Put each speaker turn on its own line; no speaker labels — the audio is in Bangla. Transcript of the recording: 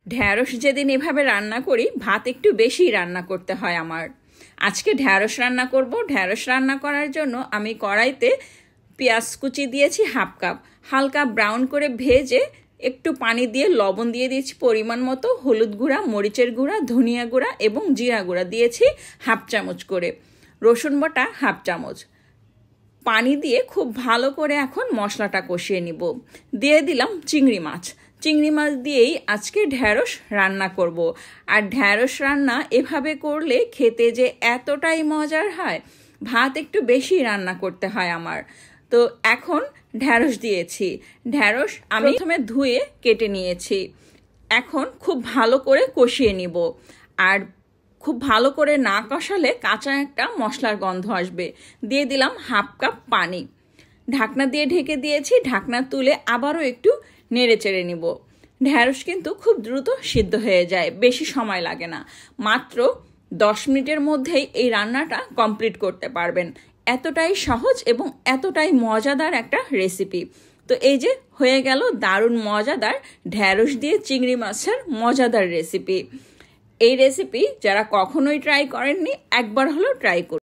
ঢ্যাঁড়স যেদিন এভাবে রান্না করি ভাত একটু বেশি রান্না করতে হয় আমার। আজকে ঢ্যাঁড়স রান্না করব। ঢ্যাঁড়স রান্না করার জন্য আমি কড়াইতে পেঁয়াজ কুচি দিয়েছি হাফ কাপ, হালকা ব্রাউন করে ভেজে একটু পানি দিয়ে লবণ দিয়ে দিয়েছি পরিমাণ মতো, হলুদ গুঁড়া, মরিচের গুঁড়া, ধনিয়া গুঁড়া এবং জিরা গুঁড়া দিয়েছি হাফ চামচ করে, রসুন বাটা হাফ চামচ। পানি দিয়ে খুব ভালো করে এখন মশলাটা কষিয়ে নিব। দিয়ে দিলাম চিংড়ি মাছ। চিংড়ি মাছ দিয়েই আজকে ঢ্যাঁড়স রান্না করব। আর ঢ্যাঁড়স রান্না এভাবে করলে খেতে যে এতটাই মজার হয়, ভাত একটু বেশি রান্না করতে হয় আমার। তো এখন ঢ্যাঁড়স দিয়েছি। ঢ্যাঁড়স আমি প্রথমে ধুয়ে কেটে নিয়েছি। এখন খুব ভালো করে কষিয়ে নিব। আর খুব ভালো করে না কষালে কাঁচা একটা মশলার গন্ধ আসবে। দিয়ে দিলাম হাফ কাপ পানি। ঢাকনা দিয়ে ঢেকে দিয়েছি। ঢাকনা তুলে আবারও একটু নেড়ে চেড়ে নিব। ঢ্যাঁড়স কিন্তু খুব দ্রুত সিদ্ধ হয়ে যায়, বেশি সময় লাগে না। মাত্র 10 মিনিটের মধ্যেই এই রান্নাটা কমপ্লিট করতে পারবেন। এতটাই সহজ এবং এতটাই মজাদার একটা রেসিপি। তো এই যে হয়ে গেল দারুণ মজাদার ঢ্যাঁড়স দিয়ে চিংড়ি মাছের মজাদার রেসিপি। এই রেসিপি যারা কখনোই ট্রাই করেননি, একবার হলেও ট্রাই করুন।